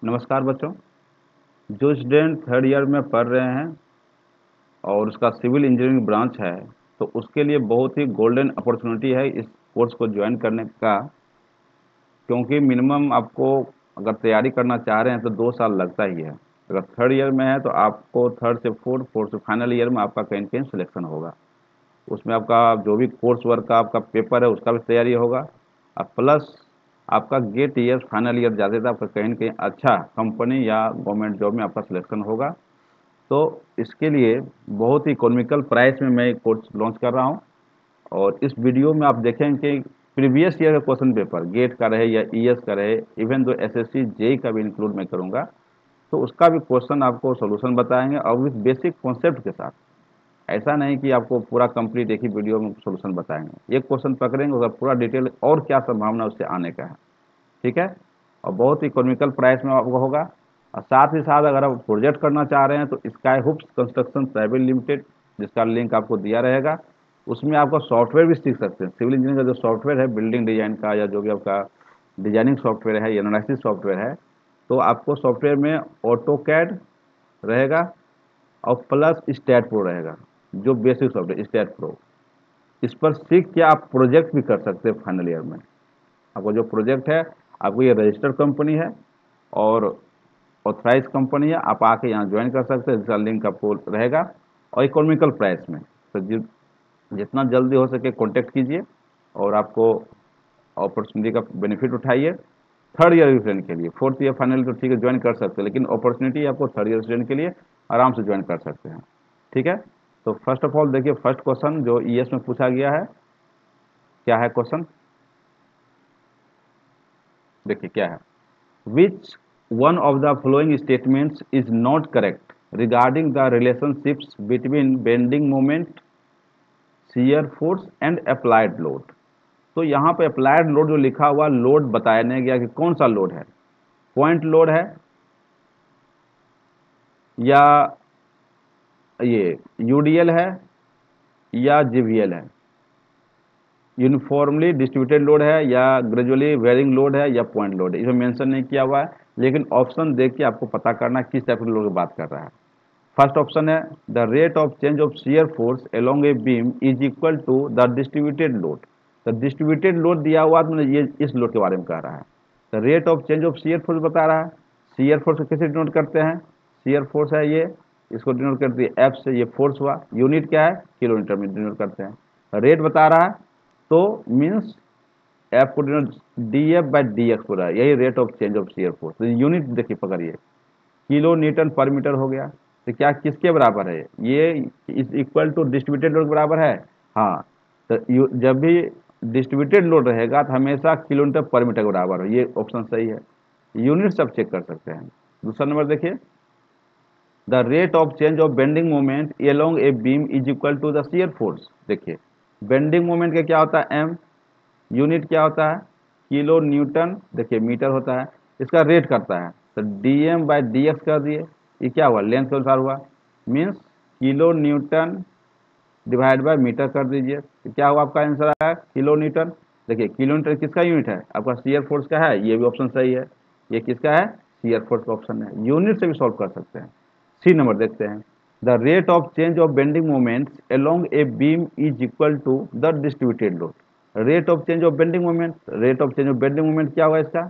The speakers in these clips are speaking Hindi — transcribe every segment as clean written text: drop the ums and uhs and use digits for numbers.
नमस्कार बच्चों। जो स्टूडेंट थर्ड ईयर में पढ़ रहे हैं और उसका सिविल इंजीनियरिंग ब्रांच है, तो उसके लिए बहुत ही गोल्डन अपॉर्चुनिटी है इस कोर्स को ज्वाइन करने का। क्योंकि मिनिमम आपको अगर तैयारी करना चाह रहे हैं तो 2 साल लगता ही है। अगर थर्ड ईयर में है तो आपको थर्ड से फोर्थ, फोर्थ से फाइनल ईयर में आपका कहीं न कहीं सिलेक्शन होगा। उसमें आपका जो भी कोर्स वर्क का आपका पेपर है उसका भी तैयारी होगा, और प्लस आपका गेट ईयर फाइनल ईयर जाते थे आपका कहीं न कहीं अच्छा कंपनी या गवर्नमेंट जॉब में आपका सिलेक्शन होगा। तो इसके लिए बहुत ही इकोनॉमिकल प्राइस में मैं कोर्स लॉन्च कर रहा हूँ। और इस वीडियो में आप देखेंगे कि प्रीवियस ईयर का क्वेश्चन पेपर गेट का रहे या ईएस का रहे, इवन जो एसएससी जेई का भी इंक्लूड मैं करूँगा, तो उसका भी क्वेश्चन आपको सॉल्यूशन बताएंगे और विथ बेसिक कॉन्सेप्ट के साथ। ऐसा नहीं कि आपको पूरा कंप्लीट एक ही वीडियो में सॉल्यूशन बताएंगे। एक क्वेश्चन पकड़ेंगे उसका पूरा डिटेल और क्या संभावना उससे आने का है, ठीक है। और बहुत ही इकोनॉमिकल प्राइस में आपको होगा। और साथ ही साथ अगर आप प्रोजेक्ट करना चाह रहे हैं तो sky hoops construction private limited, जिसका लिंक आपको दिया रहेगा, उसमें आपका सॉफ्टवेयर भी सीख सकते हैं। सिविल इंजीनियरिंग का जो सॉफ्टवेयर है बिल्डिंग डिजाइन का, या जो भी आपका डिजाइनिंग सॉफ्टवेयर है या एनालिसिस सॉफ्टवेयर है, तो आपको सॉफ्टवेयर में ऑटो कैड रहेगा और प्लस स्टैट प्रो रहेगा। जो बेसिक सॉफ्टवेयर स्टैट प्रो, इस पर सीख के आप प्रोजेक्ट भी कर सकते हैं फाइनल ईयर में। आपको जो प्रोजेक्ट है, आपको ये रजिस्टर्ड कंपनी है और ऑथराइज कंपनी है, आप आके यहाँ ज्वाइन कर सकते हैं। जिसका लिंक आपको रहेगा और इकोनॉमिकल प्राइस में। तो जितना जल्दी हो सके कांटेक्ट कीजिए और आपको अपॉर्चुनिटी का बेनिफिट उठाइए। थर्ड ईयर स्टूडेंट के लिए, फोर्थ ईयर फाइनल तो ठीक है ज्वाइन कर सकते हैं, लेकिन अपॉर्चुनिटी आपको थर्ड ईयर स्टूडेंट के लिए आराम से ज्वाइन कर सकते हैं, ठीक है। तो फर्स्ट ऑफ ऑल देखिए, फर्स्ट क्वेश्चन जो ईएस में पूछा गया है, क्या है क्वेश्चन, देखिए क्या है। Which one of the following statements is not correct regarding the relationships between bending moment, shear force and applied load? तो यहाँ पे अप्लाइड लोड जो लिखा हुआ लोड बताया नहीं गया कि कौन सा लोड है। पॉइंट लोड है या ये यूडीएल है या जीवीएल है, यूनिफॉर्मली डिस्ट्रीब्यूटेड लोड है या ग्रेजुअली वेरिंग लोड है या पॉइंट लोड है। इसमें मेंशन नहीं किया हुआ है, लेकिन ऑप्शन देख के आपको पता करना किस टाइप के लोड की बात कर रहा है। फर्स्ट ऑप्शन है the rate of change of shear force along a beam is equal to the distributed load. तो डिस्ट्रीब्यूटेड लोड दिया हुआ तो ये इस लोड के बारे में कह रहा है। The rate of change of shear force बता रहा है। शियर फोर्स को कैसे डिनोट करते हैं, शियर फोर्स है ये, इसको डिनोट करती है एफ से, ये फोर्स हुआ। यूनिट क्या है, किलोमीटर में डिनोट करते हैं। रेट बता रहा है तो मीन्स एफ को denote D F by d x हो रहा है, यही rate of change of shear force. Unit देखिए पकड़िए, किलो न्यूटन पर मीटर हो गया। तो क्या किसके बराबर है ये, is equal to distributed load के बराबर है। हाँ, तो जब भी डिस्ट्रीब्यूटेड लोड रहेगा तो हमेशा किलोमीटर पर मीटर के बराबर हो, ये ऑप्शन सही है। यूनिट सब चेक कर सकते हैं। दूसरा नंबर देखिए, the rate of change of bending moment along a beam is equal to the shear force. देखिए बेंडिंग मोमेंट का क्या होता है, एम, यूनिट क्या होता है, किलो न्यूटन, देखिए मीटर होता है, इसका रेट करता है। तो d M by d x कर दिए, ये क्या हुआ, लेंथ के अनुसार हुआ, means kilo newton divide by metre कर दीजिए। तो क्या हुआ आपका आंसर आया, किलो न्यूटन। देखिए किलो न्यूटन किसका यूनिट है, आपका शियर फोर्स का है, ये भी ऑप्शन सही है। ये किसका है, शियर फोर्स का ऑप्शन है। यूनिट से भी सॉल्व कर सकते हैं। सी नंबर देखते हैं, the rate of change of bending moments along a beam is equal to the distributed load. Rate of change of bending moment, rate of change of bending moment क्या होगा इसका,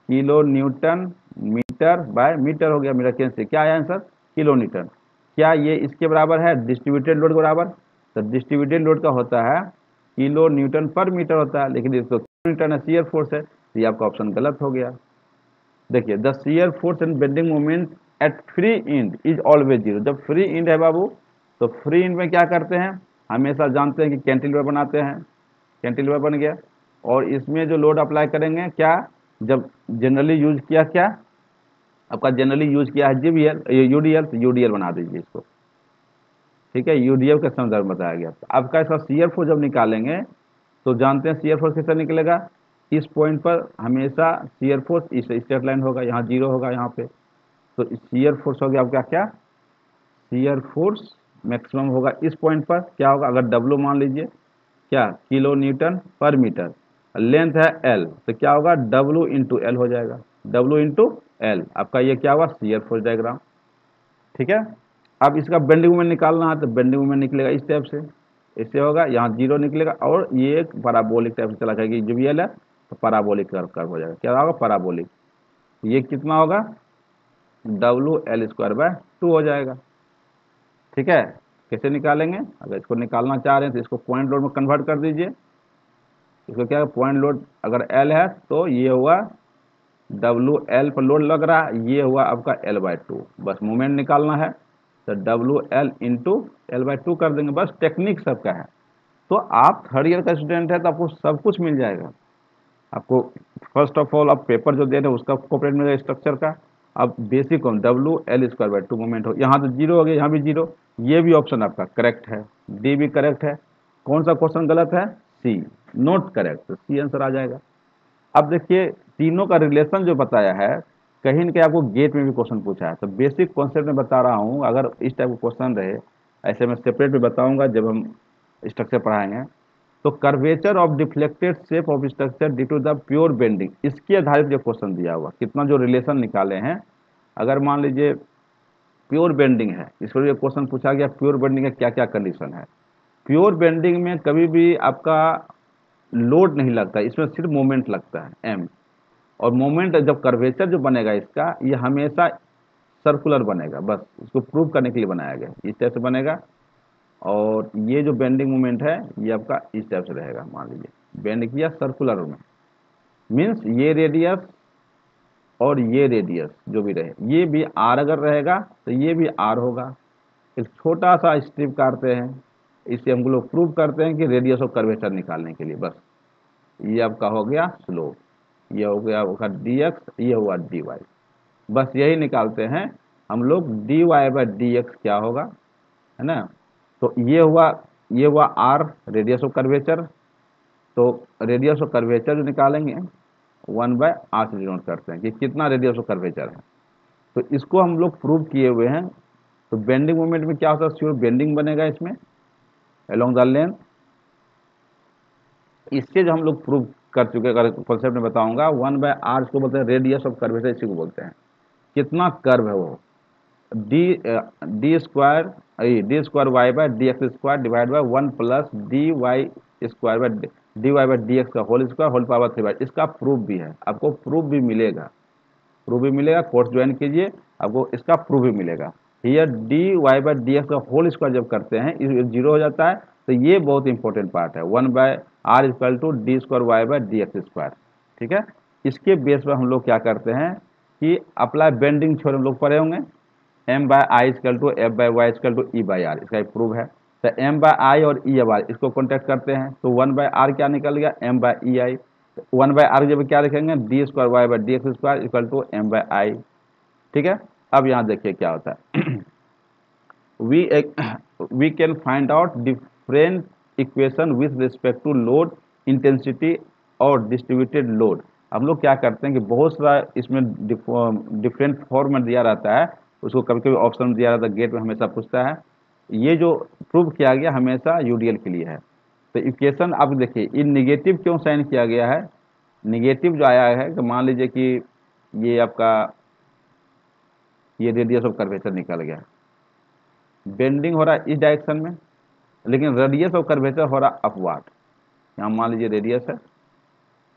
kilo newton metre by metre हो गया, मेरा कैंसिल, क्या आया आंसर, किलो न्यूटन। क्या ये इसके बराबर है, डिस्ट्रीब्यूटेड लोड के बराबर। तो डिस्ट्रीब्यूटेड लोड का होता है किलो न्यूटन पर मीटर होता है, लेकिन इसको न्यूटन है, शियर फोर्स है, तो ये आपका ऑप्शन गलत हो गया। देखिए the shear force and bending moment at free end is always zero. जब फ्री इंड है बाबू, तो फ्री इंड में क्या करते हैं, हमेशा जानते हैं कि कैंटिलीवर बनाते हैं, कैंटिलीवर बन गया। और इसमें जो लोड अप्लाई करेंगे क्या, जब जनरली यूज किया क्या, आपका जनरली यूज किया है जीवीएल यूडीएल, तो यूडीएल बना दीजिए इसको, ठीक है। यूडीएल का संदर्भ बताया गया। तो आपका इसका शियर फोर्स जब निकालेंगे तो जानते हैं शियर फोर्स कैसे निकलेगा, इस पॉइंट पर हमेशा शियर फोर्स इस स्ट्रेट लाइन होगा, यहाँ जीरो होगा यहाँ पे। तो शियर फोर्स हो गया आपका क्या, शियर फोर्स मैक्सिमम होगा इस पॉइंट पर। क्या होगा, अगर डब्ल्यू मान लीजिए क्या, किलो न्यूटन पर मीटर, लेंथ है एल, तो क्या होगा डब्ल्यू इंटू एल हो जाएगा। W इंटू एल, आपका ये क्या हुआ शियर फोर्स डायग्राम। ठीक है, अब इसका बेंडिंग मोमेंट निकालना है तो बेंडिंग मोमेंट निकलेगा इस टाइप से, इससे होगा यहाँ 0 निकलेगा और ये एक पैराबोलिक टाइप से चला जाएगा, जब ये है तो पैराबोलिक कर्व हो जाएगा, क्या होगा पैराबोलिक। ये कितना होगा WL² हो जाएगा। ठीक है, कैसे निकालेंगे, अगर इसको निकालना चाह रहे हैं तो इसको पॉइंट लोड में कन्वर्ट कर दीजिए। इसको क्या है पॉइंट लोड अगर L है तो ये हुआ WL पर लोड लग रहा है, ये हुआ आपका L/2, बस मोमेंट निकालना है तो WL इंटू L/2 कर देंगे, बस टेक्निक सबका है। तो आप थर्ड ईयर का स्टूडेंट है तो आपको सब कुछ मिल जाएगा। आपको फर्स्ट ऑफ ऑल आप पेपर जो दे रहे हैं उसका कॉपरेट मिलेगा स्ट्रक्चर का। अब बेसिक कौन WL² मोमेंट हो, यहाँ तो 0 हो गया, यहाँ भी 0, ये भी ऑप्शन आपका करेक्ट है, डी भी करेक्ट है। कौन सा क्वेश्चन गलत है, सी नॉट करेक्ट, तो सी आंसर आ जाएगा। अब देखिए तीनों का रिलेशन जो बताया है, कहीं न कहीं आपको गेट में भी क्वेश्चन पूछा है, तो बेसिक कॉन्सेप्ट में बता रहा हूँ, अगर इस टाइप का क्वेश्चन रहे, ऐसे मैं सेपरेट भी बताऊंगा जब हम स्ट्रक्चर पढ़ाएंगे। तो curvature of deflected shape of structure due to the pure bending, इसके आधारित जो क्वेश्चन दिया हुआ, कितना जो रिलेशन निकाले हैं। अगर मान लीजिए प्योर बेंडिंग है, इस पर क्वेश्चन पूछा गया प्योर बेंडिंग का क्या क्या कंडीशन है। प्योर बेंडिंग में कभी भी आपका लोड नहीं लगता, इसमें सिर्फ मोमेंट लगता है एम, और मोमेंट जब कर्वेचर जो बनेगा इसका, ये हमेशा सर्कुलर बनेगा, बस इसको प्रूव करने के लिए बनाया गया, इस टाइप से बनेगा। और ये जो बेंडिंग मोमेंट है ये आपका इस टाइप से रहेगा, मान लीजिए बेंड किया सर्कुलर में, मीन्स ये रेडियस और ये रेडियस जो भी रहे, ये भी आर अगर रहेगा तो ये भी आर होगा। एक छोटा सा स्ट्रिप काटते हैं, इससे हम लोग प्रूव करते हैं कि रेडियस ऑफ कर्वेचर निकालने के लिए, बस ये आपका हो गया स्लोप, ये हो गया आपका dx, ये हुआ dy, बस यही निकालते हैं हम लोग dy/dx क्या होगा, है ना। तो ये हुआ r रेडियस ऑफ कर्वेचर, तो रेडियस ऑफ कर्वेचर जो निकालेंगे 1/r से डिनोट करते हैं कि कितना रेडियस ऑफ कर्वेचर है। तो इसको हम लोग प्रूव किए हुए हैं। तो बेंडिंग मोमेंट में क्या होता है, श्योर बेंडिंग बनेगा इसमें अलोंग द लेंथ। इससे जो हम लोग प्रूव कर चुके, अगर कॉन्सेप्ट में बताऊंगा 1/r इसको बोलते हैं रेडियस ऑफ कर्वेचर, इसी को बोलते हैं कितना कर्व है वो, d² y/dx² divide by 1 plus dy/dx का होल स्क्वायर होल पावर 3, इसका प्रूफ भी है, आपको प्रूफ भी मिलेगा, कोर्स ज्वाइन कीजिए, आपको इसका प्रूफ भी मिलेगा। हियर dy/dx का होल स्क्वायर जब करते हैं इस 0 हो जाता है, तो ये बहुत इंपॉर्टेंट पार्ट है, 1/r equal to d² y/dx²। ठीक है, इसके बेस पर हम लोग क्या करते हैं कि अप्लाई बेंडिंग थ्योरम हम लोग पढ़े होंगे, m/i equal to f/y equal to e/r, इसका एक प्रूफ है। तो m/i और e/r इसको कॉन्टेक्ट करते हैं, तो 1/r क्या निकल गया m/ei, 1/r जब क्या लिखेंगे d² y/dx² equal to m/i। ठीक है, अब यहाँ देखिए क्या होता है we can find out different equation with respect to load intensity और distributed load। हम लोग क्या करते हैं कि बहुत सारा इसमें डिफरेंट फॉर्म में दिया रहता है, उसको कभी कभी ऑप्शन दिया रहता है, गेट में हमेशा पूछता है। ये जो प्रूव किया गया हमेशा यूडीएल के लिए है। तो इक्वेशन आप देखिए, इन निगेटिव क्यों साइन किया गया है, निगेटिव जो आया है कि मान लीजिए कि ये आपका ये रेडियस ऑफ कर्वेचर निकल गया, बेंडिंग हो रहा है इस डायरेक्शन में, लेकिन रेडियस ऑफ कर्वेचर हो रहा अपवार्ड। यहाँ मान लीजिए रेडियस है,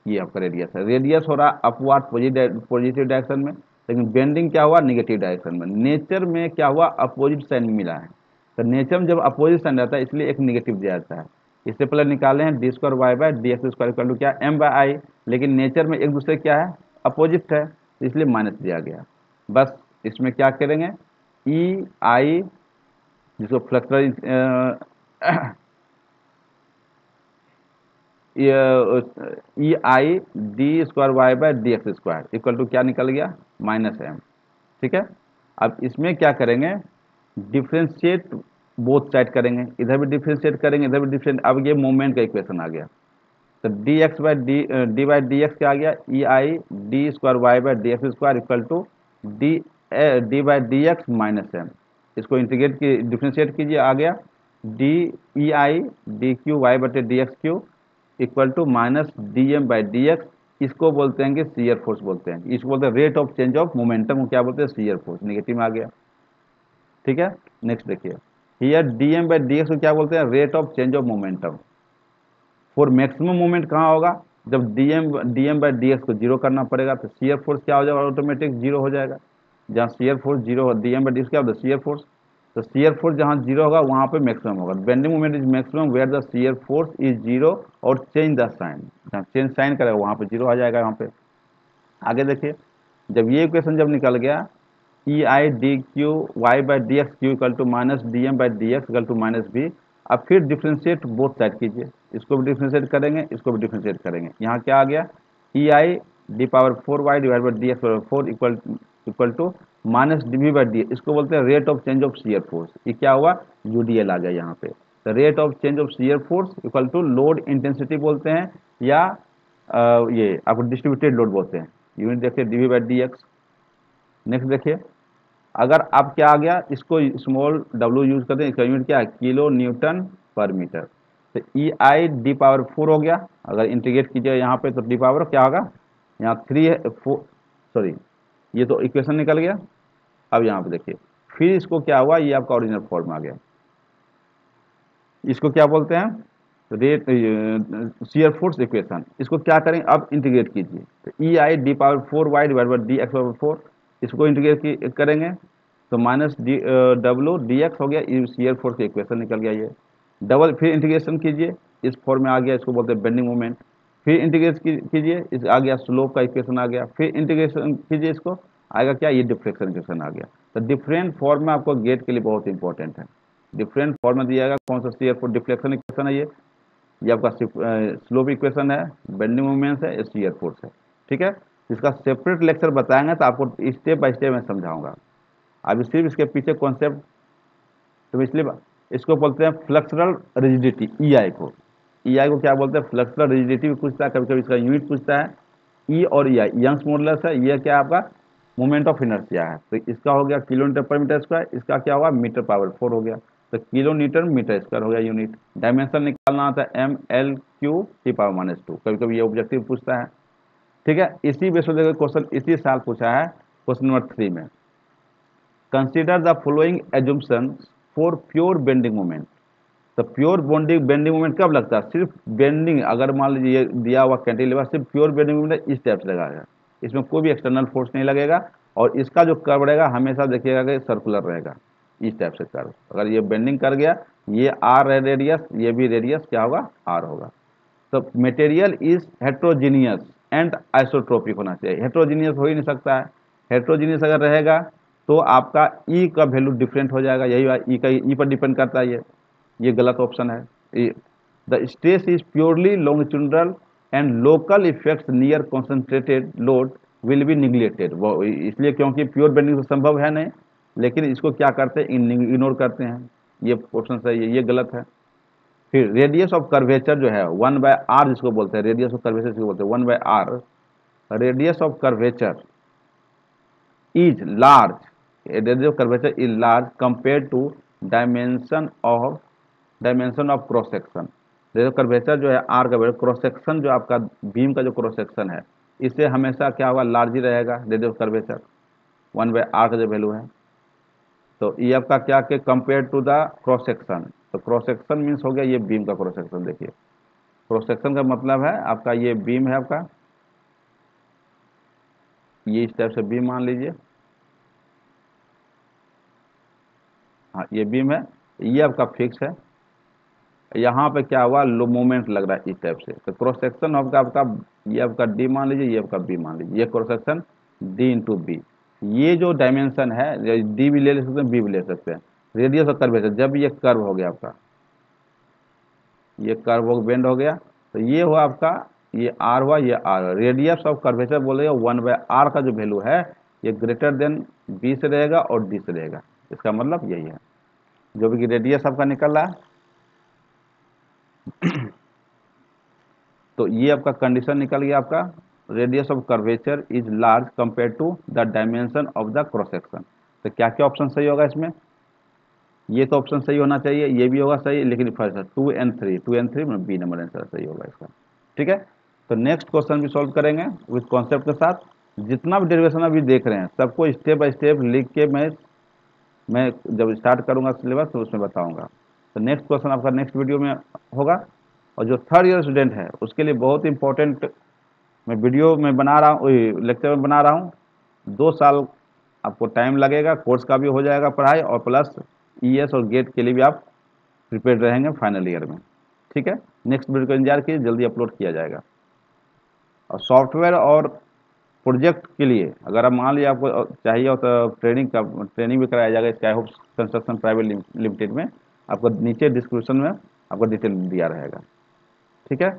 ये आपका रेडियस है, रेडियस हो रहा अपवार्ड पॉजिटिव डायरेक्शन में, लेकिन बेंडिंग क्या हुआ निगेटिव डायरेक्शन में। नेचर में क्या हुआ अपोजिट साइन मिला है, तो नेचर में जब अपोजिट साइन रहता है इसलिए एक निगेटिव दिया जाता है। इससे पहले निकाले हैं d² y/dx² इक्वल टू क्या m/i, लेकिन नेचर में एक दूसरे क्या है अपोजिट है, इसलिए माइनस दिया गया। बस इसमें क्या करेंगे ई आई, जिसको फ्लक्टर ei/d² इक्वल टू क्या निकल गया -m। ठीक है, अब इसमें क्या करेंगे डिफ्रेंशिएट बोथ साइड करेंगे, इधर भी डिफ्रेंशिएट करेंगे इधर भी डिफ्रेंशिएट। अब ये मोमेंट का इक्वेशन आ गया, तो d/dx क्या आ गया ei/d² y/dx² equal to d/dx -m। इसको इंटीग्रेट की डिफ्रेंशिएट कीजिए, आ गया d ei/dq y/dx³ equal to -dm/dx इसको बोलते हैं कि शियर फोर्स बोलते हैं, इसको बोलते हैं rate of change of momentum को क्या बोलते हैं, शियर फोर्स, नेगेटिव में आ गया। ठीक है, नेक्स्ट देखिए, here DM by d x को क्या बोलते हैं, rate of change of momentum. For maximum moment कहाँ होगा, जब डीएम बाई डी एक्स को जीरो करना पड़ेगा, तो शियर फोर्स क्या हो जाएगा, ऑटोमेटिक जीरो हो जाएगा। जहाँ शियर फोर्स जीरो हो, डीएम बाई डी एक्स क्या होता है, शियर फोर्स, तो शियर फोर्स जहाँ जीरो होगा वहाँ पे मैक्सिमम होगा। Bending moment is maximum where the shear force is zero और चेंज द साइन, जहाँ चेंज साइन करेगा वहाँ पे जीरो आ जाएगा यहाँ पे। आगे देखिए, जब ये इक्वेशन जब निकल गया, E I d q y by d x q equal to minus d M by d x equal to minus B. अब फिर डिफ्रेंशिएट बोथ साइड कीजिए, इसको भी डिफ्रेंशिएट करेंगे, इसको भी डिफ्रेंशिएट करेंगे। यहाँ क्या आ गया, E I d power 4 y divide by d x power 4 equal to minus d we by d, इसको बोलते हैं rate of change of shear force. ये क्या हुआ, यूडीएल आ गया यहाँ पे। तो rate of change of shear force equal to load intensity बोलते हैं, या ये आपको डिस्ट्रीब्यूटेड लोड बोलते हैं। यूनिट देखिए d we by d x. Next देखिए, अगर अब क्या आ गया, इसको स्मॉल डब्ल्यू यूज करते हैं, इसका यूनिट क्या है, किलो न्यूटन पर मीटर। तो ई आई डी पावर 4 हो गया, अगर इंटीग्रेट कीजिए यहाँ पे तो डी पावर क्या होगा, यहाँ 3 है 4, सॉरी ये तो इक्वेशन निकल गया। अब यहाँ पे देखिए, फिर इसको क्या हुआ, ये आपका ओरिजिनल फॉर्म में आ गया। इसको क्या बोलते हैं, रेट शियर फोर्स इक्वेशन। इसको क्या करें, अब इंटीग्रेट कीजिए, तो E I d power 4 y divide by d x power 4, इसको इंटीग्रेट करेंगे तो माइनस डी डब्ल्यू डी एक्स हो गया, ये शियर फोर्स की इक्वेशन निकल गया। ये डबल फिर इंटीग्रेशन कीजिए, इस फॉर्म में आ गया, इसको बोलते हैं बेंडिंग मोमेंट। फिर इंटीग्रेट कीजिए, इस आ गया स्लोप का इक्वेशन आ गया। फिर इंटीग्रेशन कीजिए, इसको आएगा क्या, ये डिफ्लेक्शन इक्वेशन आ गया। तो डिफरेंट फॉर्म में आपको गेट के लिए बहुत इंपॉर्टेंट है, डिफरेंट फॉर्म में दिया गया कौन सा शियर फोर्स डिफ्लेक्शन इक्वेशन है, ये आपका स्लोप इक्वेशन है, बेंडिंग मोमेंट्स है, शियर फोर्स है। ठीक है, इसका सेपरेट लेक्चर बताएंगे तो आपको स्टेप बाय स्टेप मैं समझाऊंगा। अभी सिर्फ इसके पीछे कॉन्सेप्ट, तो इसलिए इसको बोलते हैं फ्लेक्सुरल रिजिडिटी, ईआई को। ईआई को क्या बोलते हैं, फ्लेक्सुरल रिजिडिटी भी पूछता है, कभी कभी इसका यूनिट पूछता है। ई और ईआई यंग्स मॉडुलस है, ये क्या आपका मोमेंट ऑफ इनर्शिया है, तो इसका हो गया किलो न्यूटन पर मीटर स्क्वायर, इसका क्या हुआ, मीटर पावर 4 हो गया, तो किलो न्यूटन मीटर स्क्वायर हो गया यूनिट। डायमेंशन निकालना आता है M L Q T power minus 2, कभी कभी ये ऑब्जेक्टिव पूछता है। ठीक है, इसी बेस पर देखो क्वेश्चन इसी साल पूछा है, क्वेश्चन नंबर 3 में, consider the following assumption for pure bending moment. तो प्योर बेंडिंग मोमेंट कब लगता है, सिर्फ बेंडिंग, अगर मान लीजिए ये दिया हुआ कैंटिलीवर सिर्फ प्योर बेंडिंग मोमेंट इस टाइप से लगाएगा, इसमें कोई भी एक्सटर्नल फोर्स नहीं लगेगा, और इसका जो कर्व रहेगा हमेशा देखिएगा कि सर्कुलर रहेगा, इस टाइप से कर्व। अगर ये बेंडिंग कर गया, ये आर है रेडियस, ये भी रेडियस क्या होगा, आर होगा। तो material is heterogeneous and isotropic होना चाहिए, हेट्रोजीनियस हो ही नहीं सकता है। हेट्रोजीनियस अगर रहेगा तो आपका ई का वैल्यू डिफरेंट हो जाएगा, यही ई का ई पर डिपेंड करता है, ये गलत ऑप्शन है। The stress is purely longitudinal and local effects near concentrated load will be neglected, वो इसलिए क्योंकि प्योर बेंडिंग तो संभव है नहीं, लेकिन इसको क्या करते हैं, इग्नोर करते हैं, ये ऑप्शन सही है, ये गलत है। फिर रेडियस ऑफ कर्वेचर जो है 1/r जिसको बोलते हैं, रेडियस ऑफ कर्वेचर जिसको बोलते हैं 1/r, radius of curvature is large, radius of curvature is large compare to dimension of cross section. Radius of curvature जो है आर का क्रॉस सेक्शन, जो आपका बीम का जो क्रॉस सेक्शन है, इससे हमेशा क्या होगा, लार्ज ही रहेगा रेडियस ऑफ कर्वेचर, 1/r का जो वैल्यू है। तो ये आपका क्या के compare to the cross section, तो क्रॉस सेक्शन मीन्स हो गया ये बीम का क्रॉस सेक्शन। देखिए क्रॉस सेक्शन का मतलब है आपका ये बीम है आपका, ये इस टाइप से बीम मान लीजिए, हाँ ये बीम है, ये आपका फिक्स है, यहाँ पे क्या हुआ, लो मोमेंट लग रहा है इस टाइप से, तो क्रॉस सेक्शन आपका आपका ये आपका डी मान लीजिए, ये आपका बी मान लीजिए, ये cross section D into B. ये जो डायमेंशन है, डी भी ले सकते हैं, बी भी ले सकते हैं। रेडियस ऑफ कर्वेचर, जब ये कर्व हो गया आपका, ये कर्व हो बेंड हो गया, तो ये हुआ आपका, ये आर हुआ, ये आर, रेडियस ऑफ कर्वेचर बोलेगा 1/r का जो वैल्यू है ये ग्रेटर देन बी से रहेगा और डी से रहेगा, इसका मतलब यही है, जो भी रेडियस आपका निकल रहा है। तो ये आपका कंडीशन निकल गया आपका, radius of curvature is large compare to the dimension of the cross section. तो क्या क्या ऑप्शन सही होगा इसमें, ये तो ऑप्शन सही होना चाहिए, ये भी होगा सही, लेकिन फर्स्ट 2 and 3 में बी नंबर आंसर सही होगा इसका। ठीक है, तो नेक्स्ट क्वेश्चन भी सॉल्व करेंगे विथ कॉन्सेप्ट के साथ। जितना भी डेरिवेशन अभी देख रहे हैं सबको स्टेप बाय स्टेप लिख के मैं जब स्टार्ट करूंगा सिलेबस तो उसमें बताऊंगा। तो नेक्स्ट क्वेश्चन आपका नेक्स्ट वीडियो में होगा। और जो थर्ड ईयर स्टूडेंट है उसके लिए बहुत इंपॉर्टेंट मैं वीडियो में बना रहा हूँ, लेक्चर में बना रहा हूँ। 2 साल आपको टाइम लगेगा, कोर्स का भी हो जाएगा पढ़ाई और प्लस ईएस और गेट के लिए भी आप प्रिपेयर रहेंगे फाइनल ईयर में। ठीक है, नेक्स्ट वीडियो का इंतजार कीजिए, जल्दी अपलोड किया जाएगा। और सॉफ्टवेयर और प्रोजेक्ट के लिए अगर आप मान लीजिए आपको चाहिए हो तो ट्रेनिंग भी कराया जाएगा sky hope construction private limited में। आपको नीचे डिस्क्रिप्शन में आपको डिटेल दिया रहेगा। ठीक है।